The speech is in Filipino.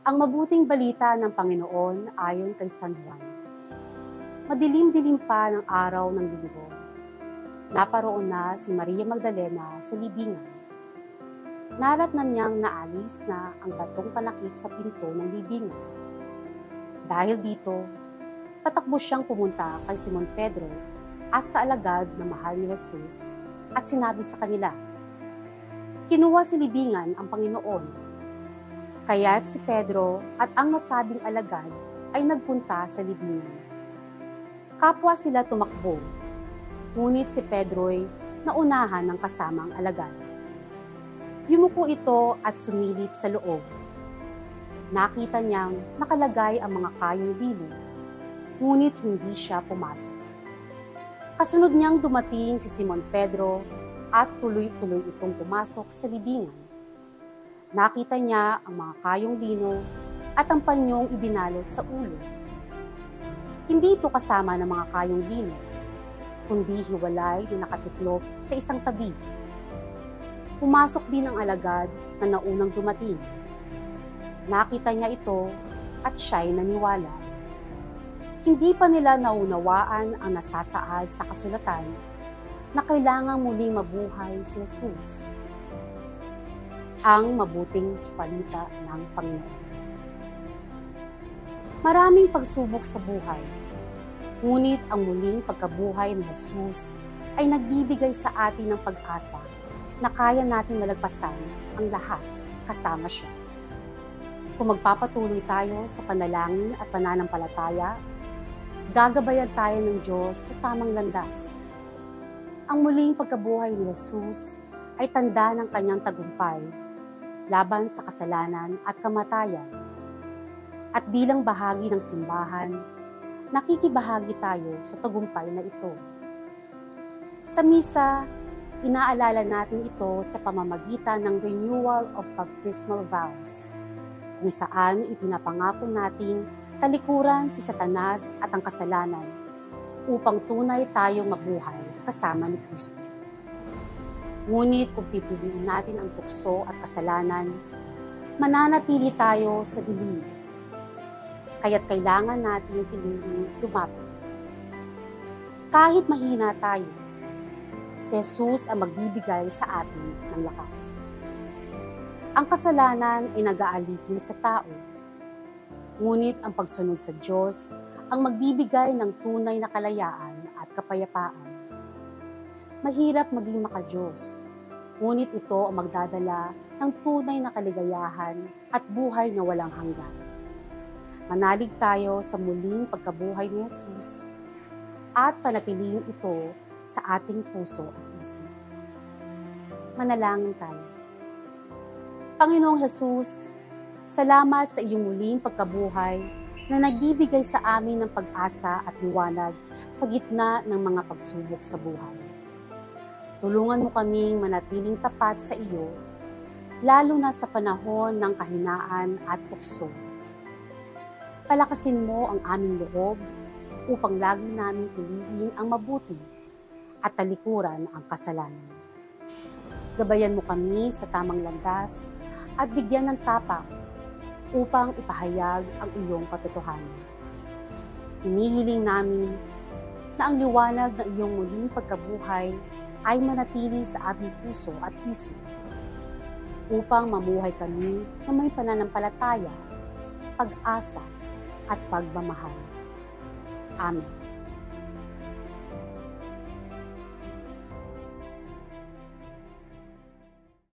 Ang mabuting balita ng Panginoon ayon kay San Juan. Madilim-dilim pa ng araw ng linggo. Naparoon na si Maria Magdalena sa libingan. Naratnan niyang naalis na ang batong panakip sa pinto ng libingan. Dahil dito, patakbo siyang pumunta kay Simon Pedro at sa alagad na mahal ni Jesus at sinabi sa kanila, "Kinuha sa libingan ang Panginoon." Kaya't si Pedro at ang nasabing alagad ay nagpunta sa libingan. Kapwa sila tumakbo, ngunit si Pedro'y naunahan ng kasamang alagad. Yumuko ito at sumilip sa loob. Nakita niyang nakalagay ang mga kayong lino, ngunit hindi siya pumasok. Kasunod niyang dumating si Simon Pedro at tuloy-tuloy itong pumasok sa libingan. Nakita niya ang mga kayong lino at ang panyong ibinalot sa ulo. Hindi ito kasama ng mga kayong lino, kundi hiwalay na nakatiklop sa isang tabi. Pumasok din ang alagad na naunang dumating. Nakita niya ito at siya'y naniwala. Hindi pa nila naunawaan ang nasasaad sa kasulatan na kailangang muling mabuhay si Jesus. Ang mabuting balita ng Panginoon. Maraming pagsubok sa buhay, ngunit ang muling pagkabuhay ni Jesus ay nagbibigay sa atin ng pag-asa na kaya nating malagpasan ang lahat kasama siya. Kung magpapatuloy tayo sa panalangin at pananampalataya, gagabayan tayo ng Diyos sa tamang landas. Ang muling pagkabuhay ni Jesus ay tanda ng kanyang tagumpay laban sa kasalanan at kamatayan. At bilang bahagi ng simbahan, nakikibahagi tayo sa tagumpay na ito. Sa misa, inaalala natin ito sa pamamagitan ng renewal of baptismal vows, kung saan ipinapangako nating talikuran si Satanas at ang kasalanan upang tunay tayong mabuhay kasama ni Kristo. Ngunit kung pipiliin natin ang tukso at kasalanan, mananatili tayo sa dilim. Kaya't kailangan natin piliin lumapit. Kahit mahina tayo, si Jesus ang magbibigay sa atin ng lakas. Ang kasalanan ay nag-aalipin sa tao, ngunit ang pagsunod sa Diyos ang magbibigay ng tunay na kalayaan at kapayapaan. Mahirap maging maka-Diyos, ngunit ito ang magdadala ng tunay na kaligayahan at buhay na walang hanggan. Manalig tayo sa muling pagkabuhay ni Jesus at panatilihin ito sa ating puso at isip. Manalangin tayo. Panginoong Jesus, salamat sa iyong muling pagkabuhay na nagbibigay sa amin ng pag-asa at liwanag sa gitna ng mga pagsubok sa buhay. Tulungan mo kaming manatiling tapat sa iyo, lalo na sa panahon ng kahinaan at tukso. Palakasin mo ang aming loob upang lagi namin piliin ang mabuti at talikuran ang kasalanan. Gabayan mo kami sa tamang landas at bigyan ng tapak upang ipahayag ang iyong katotohanan. Hinihiling namin na ang liwanag ng iyong muling pagkabuhay ay manatili sa aming puso at isip upang mamuhay kami na may pananampalataya, pag-asa at pagmamahal. Amen.